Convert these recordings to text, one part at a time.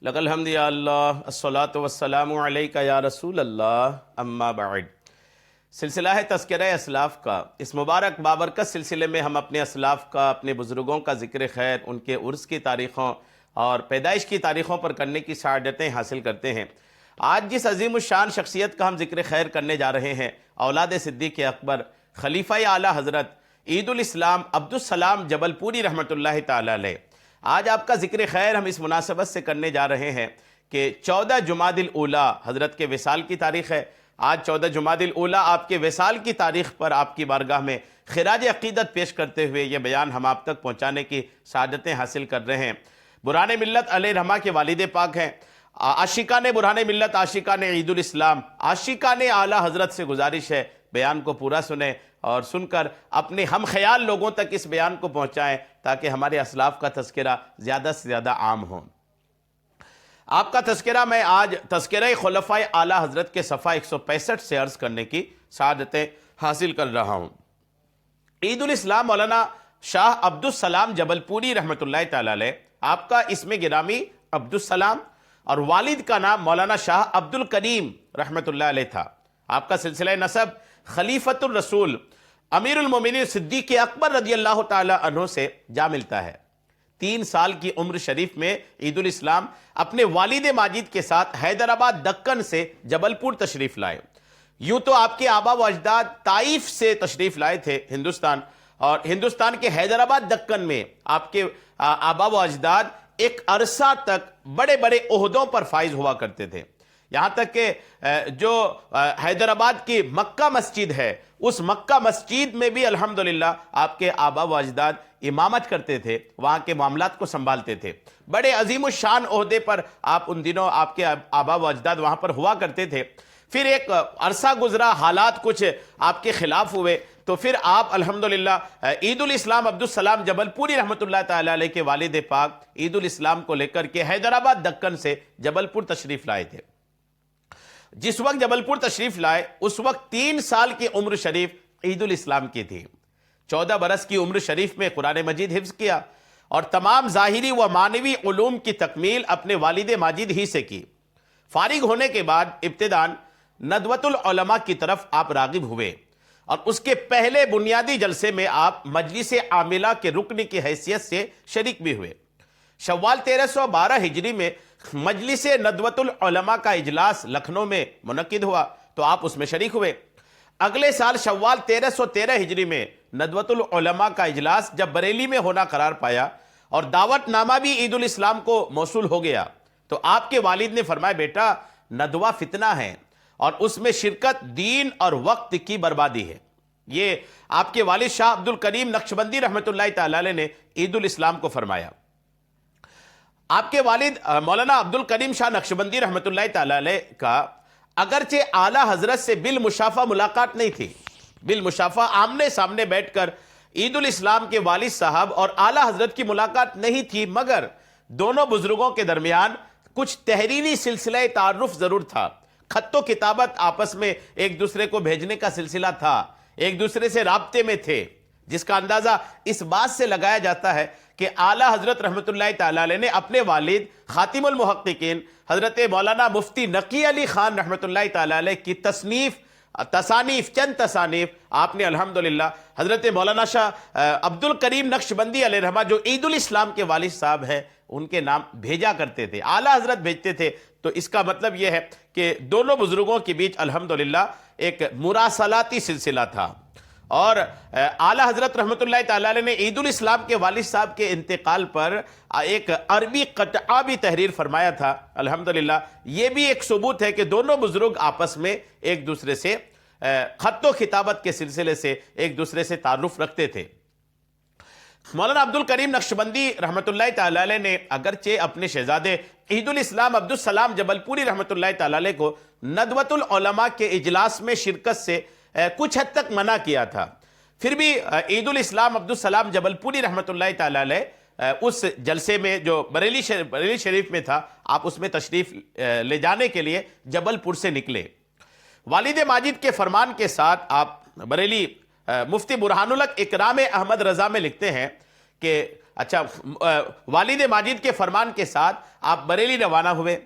لک الحمد یا اللہ الصلاۃ والسلام علیک یا رسول اللہ اما بعد۔ سلسلہ ہے تذکرہ اسلاف کا۔ اس مبارک بابرکت سلسلے میں ہم اپنے اسلاف کا، اپنے بزرگوں کا ذکر خیر، ان کے عرس کی تاریخوں اور پیدائش کی تاریخوں پر کرنے کی سعادتیں حاصل کرتے ہیں۔ آج جس عظیم الشان شخصیت کا ہم ذکر خیر کرنے جا رہے ہیں، اولاد صدیق اکبر خلیفہ اعلیٰ حضرت عید الاسلام عبدالسلام جبل پوری رحمۃ اللہ تعالی علیہ۔ آج آپ کا ذکر خیر ہم اس مناسبت سے کرنے جا رہے ہیں کہ 14 جمادی الاولیٰ حضرت کے وصال کی تاریخ ہے۔ آج 14 جمادی الاولیٰ آپ کے وصال کی تاریخ پر آپ کی بارگاہ میں خراج عقیدت پیش کرتے ہوئے یہ بیان ہم آپ تک پہنچانے کی سعادتیں حاصل کر رہے ہیں۔ برہان ملت علیہ رحمہ کے والد پاک ہیں۔ عاشقان برہان ملت، عاشقان عید الاسلام، عاشقان اعلیٰ حضرت سے گزارش ہے بیان کو پورا سنیں اور سن کر اپنے ہم خیال لوگوں تک اس بیان کو پہنچائیں تاکہ ہمارے اسلاف کا تذکرہ زیادہ سے زیادہ عام ہو۔ آپ کا تذکرہ میں آج تذکرہ خلفائے اعلیٰ حضرت کے صفحہ 165 سے عرض کرنے کی سعادتیں حاصل کر رہا ہوں۔ عید الاسلام مولانا شاہ عبدالسلام جبل پوری رحمۃ اللہ تعالی علیہ، آپ کا اسم گرامی عبدالسلام اور والد کا نام مولانا شاہ عبدالکریم رحمۃ اللہ علیہ تھا۔ آپ کا سلسلہ نسب خلیفۃ الرسول امیر المومنین صدیق اکبر رضی اللہ تعالی عنہ سے جا ملتا ہے۔ 3 سال کی عمر شریف میں عید الاسلام اپنے والد ماجد کے ساتھ حیدرآباد دکن سے جبل پور تشریف لائے۔ یوں تو آپ کے آبا و اجداد طائف سے تشریف لائے تھے ہندوستان، اور ہندوستان کے حیدرآباد دکن میں آپ کے آبا و اجداد ایک عرصہ تک بڑے بڑے عہدوں پر فائز ہوا کرتے تھے، یہاں تک کہ جو حیدرآباد کی مکہ مسجد ہے، اس مکہ مسجد میں بھی الحمدللہ آپ کے آبا و اجداد امامت کرتے تھے، وہاں کے معاملات کو سنبھالتے تھے۔ بڑے عظیم الشان عہدے پر آپ ان دنوں آپ کے آبا و اجداد وہاں پر ہوا کرتے تھے۔ پھر ایک عرصہ گزرا، حالات کچھ آپ کے خلاف ہوئے، تو پھر آپ الحمدللہ عید الاسلام عبدالسلام جبل پوری رحمۃ اللہ تعالی علیہ کے والد پاک عید الاسلام کو لے کر کے حیدرآباد دکن سے جبل پور تشریف لائے تھے۔ جس وقت جبل پور تشریف لائے اس وقت 3 سال کی عمر شریف عید الاسلام کی تھی۔ 14 برس کی عمر شریف میں قرآن مجید حفظ کیا اور تمام ظاہری و معنوی علوم کی تکمیل اپنے والد ماجد ہی سے کی۔ فارغ ہونے کے بعد ابتداً ندوۃ العلماء کی طرف آپ راغب ہوئے، اور اس کے پہلے بنیادی جلسے میں آپ مجلس عاملہ کے رکن کی حیثیت سے شریک بھی ہوئے۔ شوال 1312 ہجری میں مجلس ندوۃ العلماء کا اجلاس لکھنؤ میں منعقد ہوا تو آپ اس میں شریک ہوئے۔ اگلے سال شوال 1313 ہجری میں ندوۃ العلماء کا اجلاس جب بریلی میں ہونا قرار پایا اور دعوت نامہ بھی عید الاسلام کو موصول ہو گیا تو آپ کے والد نے فرمایا، بیٹا ندوہ فتنہ ہے اور اس میں شرکت دین اور وقت کی بربادی ہے۔ یہ آپ کے والد شاہ عبدالکریم نقشبندی رحمۃ اللہ تعالی علیہ نے عید الاسلام کو فرمایا۔ آپ کے والد مولانا عبدالکریم شاہ نقشبندی رحمۃ اللہ تعالی علیہ کا اگرچہ اعلیٰ حضرت سے بالمشافہ ملاقات نہیں تھی، بالمشافہ آمنے سامنے بیٹھ کر عید الاسلام کے والد صاحب اور اعلیٰ حضرت کی ملاقات نہیں تھی، مگر دونوں بزرگوں کے درمیان کچھ تحریری سلسلہ تعارف ضرور تھا۔ خط و کتابت آپس میں ایک دوسرے کو بھیجنے کا سلسلہ تھا، ایک دوسرے سے رابطے میں تھے، جس کا اندازہ اس بات سے لگایا جاتا ہے کہ اعلیٰ حضرت رحمۃ اللہ تعالی علیہ نے اپنے والد خاتم المحققین حضرت مولانا مفتی نقی علی خان رحمۃ اللہ تعالی علیہ کی چند تصانیف آپ نے الحمدللہ حضرت مولانا شاہ عبدالکریم نقشبندی علیہ رحمہ جو عید الاسلام کے والد صاحب ہیں ان کے نام بھیجا کرتے تھے، اعلیٰ حضرت بھیجتے تھے۔ تو اس کا مطلب یہ ہے کہ دونوں بزرگوں کے بیچ الحمدللہ ایک مراسلاتی سلسلہ تھا، اور اعلیٰ حضرت رحمۃ اللہ تعالی علیہ نے عید الاسلام کے والد صاحب کے انتقال پر ایک عربی قطعہ بھی تحریر فرمایا تھا۔ الحمدللہ یہ بھی ایک ثبوت ہے کہ دونوں بزرگ آپس میں ایک دوسرے سے خط و خطابت کے سلسلے سے ایک دوسرے سے تعارف رکھتے تھے۔ مولانا عبدالکریم نقشبندی رحمۃ اللہ تعالی علیہ نے اگرچہ اپنے شہزادے عید الاسلام عبدالسلام جبل پوری رحمۃ اللہ تعالی علیہ کو ندوۃ العلماء کے اجلاس میں شرکت سے کچھ حد تک منع کیا تھا، پھر بھی عید الاسلام عبدالسلام جبل پوری رحمۃ اللہ تعالی علیہ اس جلسے میں جو بریلی شریف میں تھا، آپ اس میں تشریف لے جانے کے لیے جبل پور سے نکلے۔ والد ماجد کے فرمان کے ساتھ آپ بریلی مفتی برہان الحق اکرام احمد رضا میں لکھتے ہیں کہ اچھا والد ماجد کے فرمان کے ساتھ آپ بریلی روانہ ہوئے.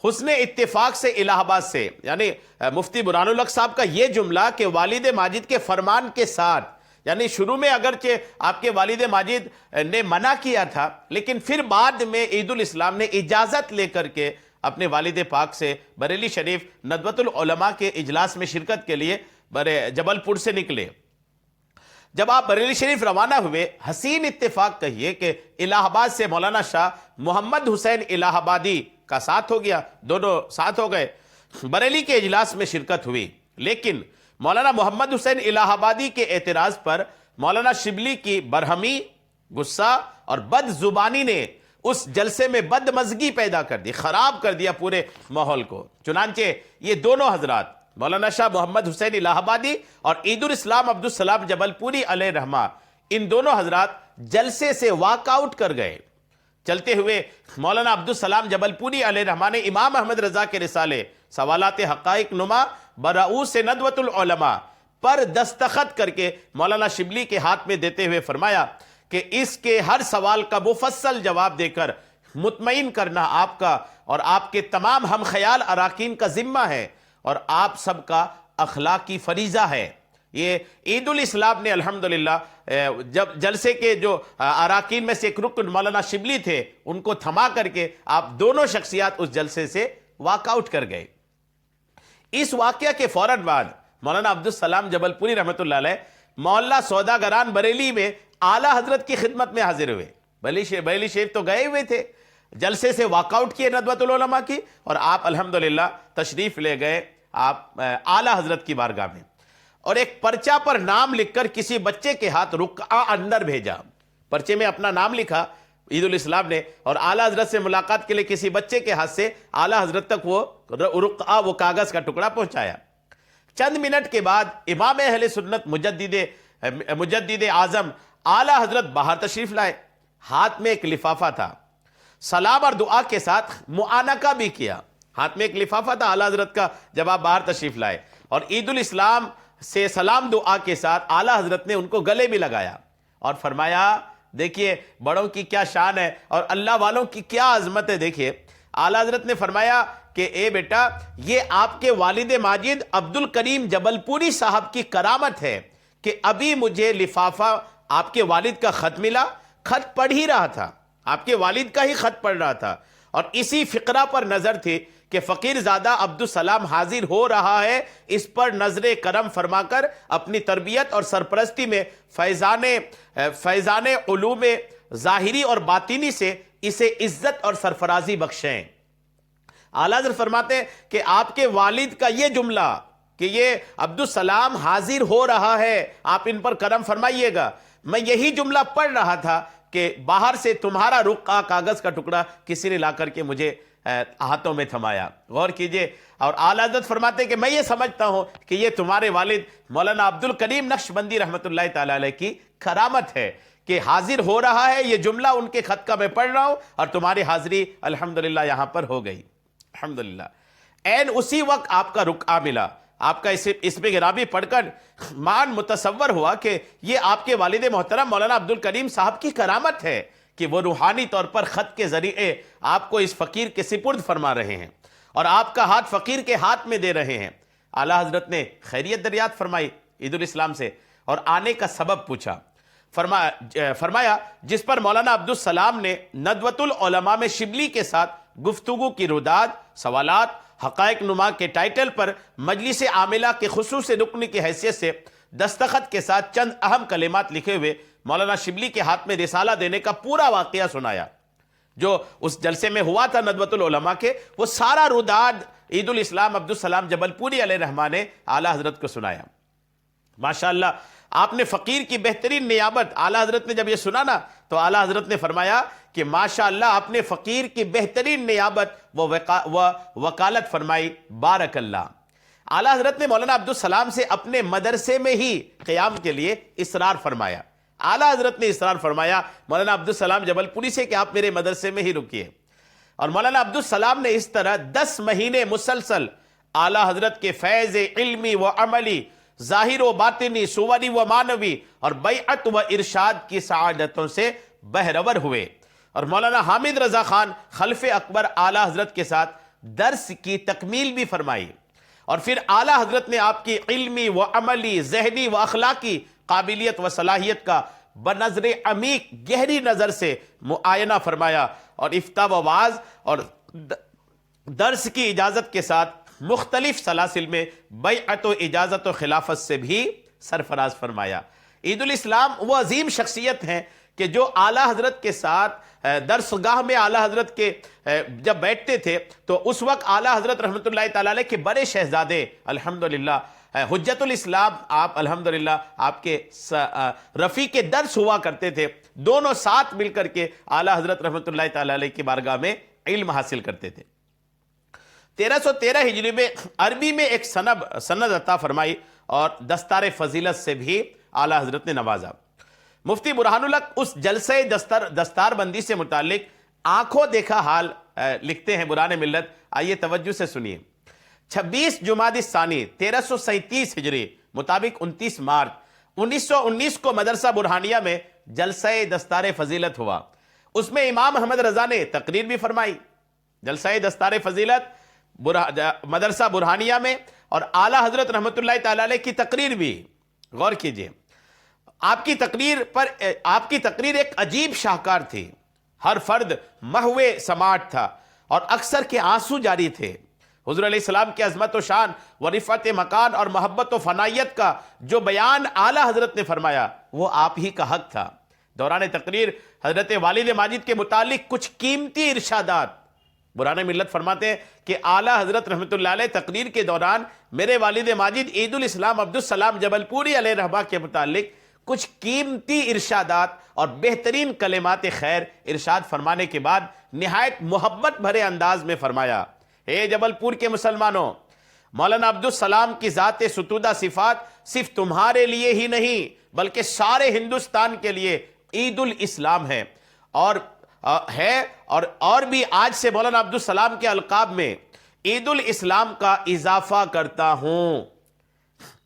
حسن اتفاق سے الہ آباد سے، یعنی مفتی برہان الحق صاحب کا یہ جملہ کہ والد ماجد کے فرمان کے ساتھ، یعنی شروع میں اگرچہ آپ کے والد ماجد نے منع کیا تھا، لیکن پھر بعد میں عید الاسلام نے اجازت لے کر کے اپنے والد پاک سے بریلی شریف ندوۃ العلماء کے اجلاس میں شرکت کے لیے جبل پور سے نکلے. جب آپ بریلی شریف روانہ ہوئے، حسین اتفاق کہیے کہ الہ آباد سے مولانا شاہ محمد حسین الہ آبادی کا ساتھ ہو گیا، دونوں ساتھ ہو گئے، بریلی کے اجلاس میں شرکت ہوئی. لیکن مولانا محمد حسین الہ آبادی کے اعتراض پر مولانا شبلی کی برہمی، غصہ اور بد زبانی نے اس جلسے میں بدمزگی پیدا کر دی، خراب کر دیا پورے ماحول کو. چنانچہ یہ دونوں حضرات مولانا شاہ محمد حسین الہ آبادی اور عید الاسلام عبدالسلام جبل پوری علیہ رحمہ، ان دونوں حضرات جلسے سے واک آؤٹ کر گئے. چلتے ہوئے مولانا عبدالسلام جبل پوری علیہ رحمہ نے امام احمد رضا کے رسالے سوالات حقائق نما برؤوس ندوۃ العلماء پر دستخط کر کے مولانا شبلی کے ہاتھ میں دیتے ہوئے فرمایا کہ اس کے ہر سوال کا مفصل جواب دے کر مطمئن کرنا آپ کا اور آپ کے تمام ہم خیال اراکین کا ذمہ ہے اور آپ سب کا اخلاقی فریضہ ہے. یہ عید الاسلام نے الحمدللہ جب جلسے کے جو اراکین میں سے ایک رکن مولانا شبلی تھے، ان کو تھما کر کے آپ دونوں شخصیات اس جلسے سے واک آؤٹ کر گئے. اس واقعہ کے فوراً بعد مولانا عبدالسلام جبل پوری رحمۃ اللہ علیہ محلہ سوداگران بریلی میں اعلیٰ حضرت کی خدمت میں حاضر ہوئے. بریلی شریف تو گئے ہوئے تھے، جلسے سے واک آؤٹ کیے ندوۃ العلماء کی، اور آپ الحمدللہ تشریف لے گئے آپ اعلیٰ حضرت کی بارگاہ میں، اور ایک پرچہ پر نام لکھ کر کسی بچے کے ہاتھ رقعہ اندر بھیجا. پرچے میں اپنا نام لکھا عید الاسلام نے، اور اعلیٰ حضرت سے ملاقات کے لیے کسی بچے کے ہاتھ سے اعلیٰ حضرت تک وہ رقعہ، وہ کاغذ کا ٹکڑا پہنچایا. چند منٹ کے بعد امام اہل سنت مجدد اعظم اعلیٰ حضرت باہر تشریف لائے. ہاتھ میں ایک لفافہ تھا، سلام اور دعا کے ساتھ معانقہ بھی کیا. ہاتھ میں ایک لفافہ تھا اعلیٰ حضرت کا جب آپ باہر تشریف لائے، اور عید الاسلام سے سلام دعا کے ساتھ اعلیٰ حضرت نے ان کو گلے بھی لگایا اور فرمایا دیکھیے بڑوں کی کیا شان ہے اور اللہ والوں کی کیا عظمت ہے. دیکھیے اعلیٰ حضرت نے فرمایا کہ اے بیٹا، یہ آپ کے والد ماجد عبد الکریم جبل پوری صاحب کی کرامت ہے کہ ابھی مجھے لفافہ آپ کے والد کا خط ملا، خط پڑھ ہی رہا تھا، آپ کے والد کا ہی خط پڑھ رہا تھا، اور اسی فقرہ پر نظر تھی کہ فقیر زادہ عبدالسلام حاضر ہو رہا ہے، اس پر نظر کرم فرما کر اپنی تربیت اور سرپرستی میں فیضان علوم ظاہری اور باطنی سے اسے عزت اور سرفرازی بخشیں. اعلیٰ حضرت فرماتے ہیں کہ آپ کے والد کا یہ جملہ کہ یہ عبدالسلام حاضر ہو رہا ہے، آپ ان پر کرم فرمائیے گا، میں یہی جملہ پڑھ رہا تھا کہ باہر سے تمہارا رقعہ کاغذ کا ٹکڑا کسی نے لا کر کے مجھے ہاتھوں میں تھمایا. غور کیجئے. اور اعلیٰ حضرت فرماتے ہیں کہ میں یہ سمجھتا ہوں کہ یہ تمہارے والد مولانا عبد الکریم نقشبندی رحمۃ اللہ تعالی علیہ کی کرامت ہے کہ حاضر ہو رہا ہے. یہ جملہ ان کے خط کا میں پڑھ رہا ہوں اور تمہاری حاضری الحمدللہ یہاں پر ہو گئی. الحمدللہ این اسی وقت آپ کا رقعہ ملا. آپ کا اس میں گرامی پڑھ کر مان متصور ہوا کہ یہ آپ کے والد محترم مولانا عبد الکریم صاحب کی کرامت ہے کہ وہ روحانی طور پر خط کے ذریعے آپ کو اس فقیر کے سپرد فرما رہے ہیں اور آپ کا ہاتھ فقیر کے ہاتھ میں دے رہے ہیں. اعلیٰ حضرت نے خیریت دریافت فرمائی عید الاسلام سے اور آنے کا سبب پوچھا. فرمایا جس پر مولانا عبدالسلام نے ندوۃ العلماء میں شبلی کے ساتھ گفتگو کی روداد، سوالات حقائق نما کے ٹائٹل پر مجلس عاملہ کے خصوصی رکن کی حیثیت سے دستخط کے ساتھ چند اہم کلمات لکھے ہوئے مولانا شبلی کے ہاتھ میں رسالہ دینے کا پورا واقعہ سنایا. جو اس جلسے میں ہوا تھا ندوۃ العلماء کے، وہ سارا روداد عید الاسلام عبدالسلام جبل پوری علیہ رحمہ نے اعلیٰ حضرت کو سنایا. ماشاءاللہ آپ نے فقیر کی بہترین نیابت، اعلیٰ حضرت نے جب یہ سنا نا تو اعلیٰ حضرت نے فرمایا کہ ماشاءاللہ آپ نے فقیر کی بہترین نیابت و وکالت فرمائی، بارک اللہ. اعلیٰ حضرت نے مولانا عبدالسلام سے اپنے مدرسے میں ہی قیام کے لیے اصرار فرمایا. اعلیٰ حضرت نے اصرار فرمایا مولانا عبدالسلام جبل پوری سے کہ آپ میرے مدرسے میں ہی رکیے. اور مولانا عبدالسلام نے اس طرح 10 مہینے مسلسل اعلیٰ حضرت کے فیض علمی و عملی، ظاہر و باطنی، صوری و معنوی اور بیعت و ارشاد کی سعادتوں سے بہرور ہوئے، اور مولانا حامد رضا خان خلف اکبر اعلیٰ حضرت کے ساتھ درس کی تکمیل بھی فرمائی، اور پھر اعلیٰ حضرت نے آپ کی علمی و عملی، ذہنی و اخلاقی قابلیت و صلاحیت کا بنظر عمیق گہری نظر سے معائنہ فرمایا، اور افتاء و وعظ اور درس کی اجازت کے ساتھ مختلف سلاسل میں بیعت و اجازت و خلافت سے بھی سرفراز فرمایا۔ عید الاسلام وہ عظیم شخصیت ہیں کہ جو اعلیٰ حضرت کے ساتھ درس گاہ میں اعلیٰ حضرت کے جب بیٹھتے تھے تو اس وقت اعلیٰ حضرت رحمۃ اللہ تعالی علیہ کے بڑے شہزادے الحمدللہ حجت الاسلام آپ الحمدللہ آپ کے رفیق درس ہوا کرتے تھے، دونوں ساتھ مل کر کے اعلیٰ حضرت رحمۃ اللہ تعالی علیہ کی بارگاہ میں علم حاصل کرتے تھے۔ 1313 ہجری میں عربی میں ایک سند عطا فرمائی اور دستار فضیلت سے بھی اعلیٰ حضرت نے نوازا۔ مفتی برہان الحق اس جلسہ دستار بندی سے متعلق آنکھوں دیکھا حال لکھتے ہیں برہان ملت، آئیے توجہ سے سنیے۔ 26 جمادی الثانی 1337 ہجری مطابق 29 مارچ 1919 کو مدرسہ برہانیہ میں جلسہ دستار فضیلت ہوا۔ اس میں امام احمد رضا نے تقریر بھی فرمائی۔ جلسہ دستار فضیلت مدرسہ برہانیہ میں، اور اعلیٰ حضرت رحمۃ اللہ تعالی علیہ کی تقریر بھی غور کیجئے۔ آپ کی تقریر ایک عجیب شاہکار تھی، ہر فرد محو سماعت تھا اور اکثر کے آنسو جاری تھے۔ حضور علیہ السلام کی عظمت و شان و رفعت مکان اور محبت و فنائیت کا جو بیان اعلیٰ حضرت نے فرمایا وہ آپ ہی کا حق تھا۔ دوران تقریر حضرت والد ماجد کے متعلق کچھ قیمتی ارشادات برہان ملت فرماتے ہیں کہ اعلیٰ حضرت رحمۃ اللہ علیہ تقریر کے دوران میرے والد ماجد عید الاسلام عبدالسلام جبل پوری علیہ رحمہ کے متعلق کچھ قیمتی ارشادات اور بہترین کلمات خیر ارشاد فرمانے کے بعد نہایت محبت بھرے انداز میں فرمایا، اے جبل پور کے مسلمانوں، مولانا عبدالسلام کی ذات ستودہ صفات صرف تمہارے لیے ہی نہیں بلکہ سارے ہندوستان کے لیے عید الاسلام ہے، اور بھی آج سے مولانا عبدالسلام کے القاب میں عید الاسلام کا اضافہ کرتا ہوں،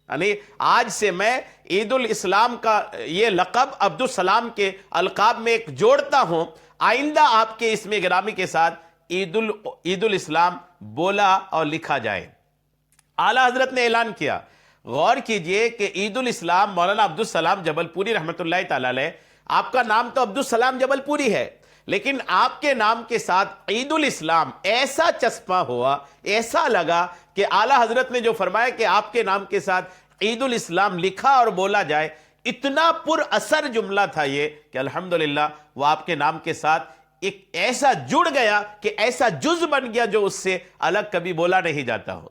یعنی آج سے میں عید الاسلام کا یہ لقب عبدالسلام کے القاب میں ایک جوڑتا ہوں، آئندہ آپ کے اسم گرامی کے ساتھ عید الاسلام بولا اور لکھا جائے۔ اعلیٰ حضرت نے اعلان کیا، غور کیجئے کہ عید الاسلام مولانا عبدالسلام جبل پوری رحمۃ اللہ تعالی علیہ، آپ کا نام تو عبدالسلام جبل پوری ہے لیکن آپ کے نام کے ساتھ عید الاسلام ایسا چسپاں ہوا، ایسا لگا کہ اعلیٰ حضرت نے جو فرمایا کہ آپ کے نام کے ساتھ عید الاسلام لکھا اور بولا جائے، اتنا پر اثر جملہ تھا یہ کہ الحمدللہ وہ آپ کے نام کے ساتھ ایک ایسا جڑ گیا کہ ایسا جز بن گیا جو اس سے الگ کبھی بولا نہیں جاتا ہو۔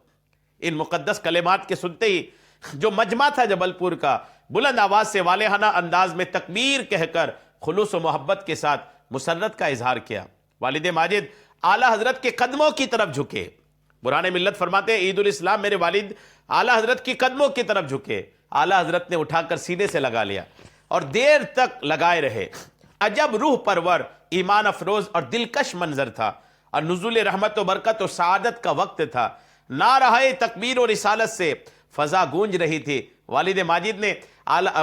ان مقدس کلمات کے سنتے ہی جو مجمع تھا جبل پور کا بلند آواز سے والہانہ انداز میں تکبیر کہہ کر خلوص و محبت کے ساتھ مسرت کا اظہار کیا۔ والد ماجد اعلیٰ حضرت کے قدموں کی طرف جھکے۔ برہان ملت فرماتے ہیں عید الاسلام میرے والد اعلیٰ حضرت کی قدموں کی طرف جھکے، اعلیٰ حضرت نے اٹھا کر سینے سے لگا لیا اور دیر تک لگائے رہے۔ عجب روح پرور، ایمان افروز اور دلکش منظر تھا، اور نزول رحمت و برکت و سعادت کا وقت تھا۔ نعرہ تکبیر و رسالت سے فضا گونج رہی تھی۔ والد ماجد نے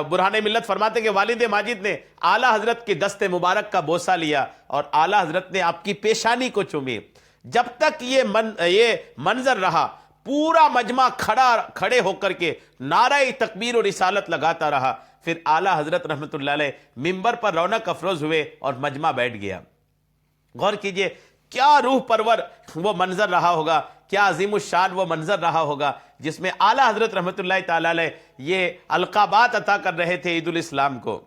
برہان ملت فرماتے کہ والد ماجد نے اعلیٰ حضرت کے دست مبارک کا بوسہ لیا اور اعلیٰ حضرت نے آپ کی پیشانی کو چومی۔ جب تک یہ منظر رہا پورا مجمع کھڑے ہو کر کے نعرہ تکبیر و رسالت لگاتا رہا۔ پھر اعلیٰ حضرت رحمۃ اللہ علیہ ممبر پر رونق افروز ہوئے اور مجمع بیٹھ گیا۔ غور کیجئے کیا روح پرور وہ منظر رہا ہوگا، کیا عظیم الشان وہ منظر رہا ہوگا جس میں اعلیٰ حضرت رحمۃ اللہ تعالی علیہ یہ القابات عطا کر رہے تھے عید الاسلام کو۔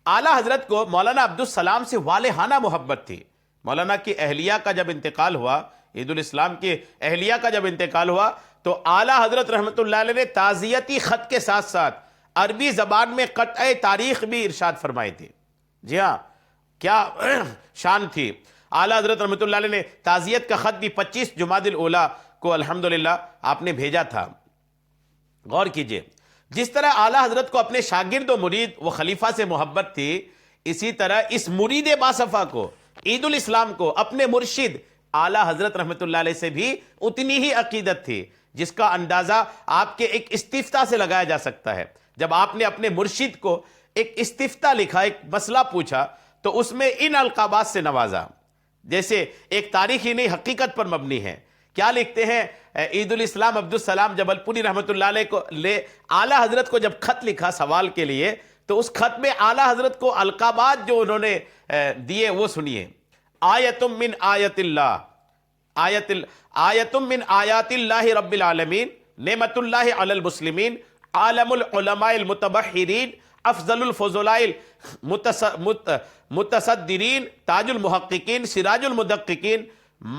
اعلیٰ حضرت کو مولانا عبدالسلام سے والہانہ محبت تھی۔ مولانا کی اہلیہ کا جب انتقال ہوا، عید الاسلام کی اہلیہ کا جب انتقال ہوا تو اعلیٰ حضرت رحمۃ اللہ علیہ نے تعزیتی خط کے ساتھ ساتھ عربی زبان میں قطع تاریخ بھی ارشاد فرمائی تھی۔ جی ہاں، کیا شان تھی۔ اعلیٰ حضرت رحمۃ اللہ علیہ نے تعزیت کا خط بھی 25 جمادی الاولیٰ کو الحمدللہ آپ نے بھیجا تھا۔ غور کیجئے جس طرح اعلیٰ حضرت کو اپنے شاگرد و مرید و خلیفہ سے محبت تھی، اسی طرح اس مرید باصفا کو، عید الاسلام کو اپنے مرشد اعلیٰ حضرت رحمۃ اللہ علیہ سے بھی اتنی ہی عقیدت تھی، جس کا اندازہ آپ کے ایک استفتاء سے لگایا جا سکتا ہے۔ جب آپ نے اپنے مرشد کو ایک استفتاء لکھا، ایک مسئلہ پوچھا، تو اس میں ان القابات سے نوازا، جیسے ایک تاریخی نہیں حقیقت پر مبنی ہے۔ کیا لکھتے ہیں عید الاسلام عبدالسلام جبل پوری رحمۃ اللہ علیہ کو اعلیٰ حضرت کو جب خط لکھا سوال کے لیے، تو اس خط میں اعلیٰ حضرت کو القابات جو انہوں نے دیے وہ سنیے۔ آیتم من آیت اللہ، آیتم من آیات اللہ رب العالمین، نعمت اللہ علی المسلمین، عالم العلماء المتبحرین، افضل الفضلاء متصدرین، تاج المحققین، سراج المدققین،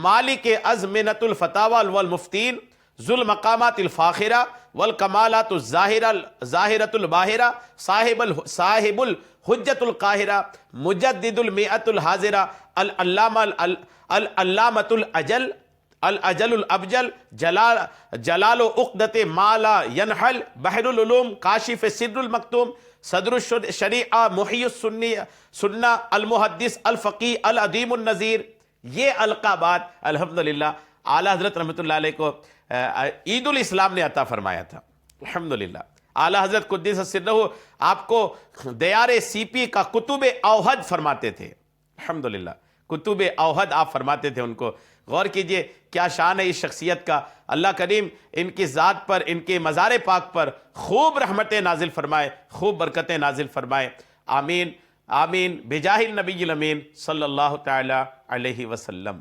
مالک ازمنۃ الفتاوی والمفتین، ذو المقامات الفاخرہ والکمالات الظاہرۃ الباہرہ، صاحب الحجۃ القاہرہ، مجدد المئۃ الحاضرہ، العلامۃ الاجل الابجل، جلال و عقدت ما لا ینحل، بحر العلوم، کاشف سر المکتوم، صدر الشریعہ، محی السنہ، المحدث، الفقیہ، العظیم النذیر۔ یہ القابات الحمدللہ اعلیٰ حضرت رحمۃ اللہ علیہ کو عید الاسلام نے عطا فرمایا تھا۔ الحمدللہ اعلیٰ حضرت قدس سرہ آپ کو دیار سی پی کا کتب اوحد فرماتے تھے۔ الحمدللہ کتب اوحد آپ فرماتے تھے ان کو۔ غور کیجئے کیا شان ہے اس شخصیت کا۔ اللہ کریم ان کی ذات پر، ان کے مزار پاک پر خوب رحمتیں نازل فرمائے، خوب برکتیں نازل فرمائے۔ آمین آمین بجاہ النبی الامین صلی اللہ تعالی علیہ وسلم۔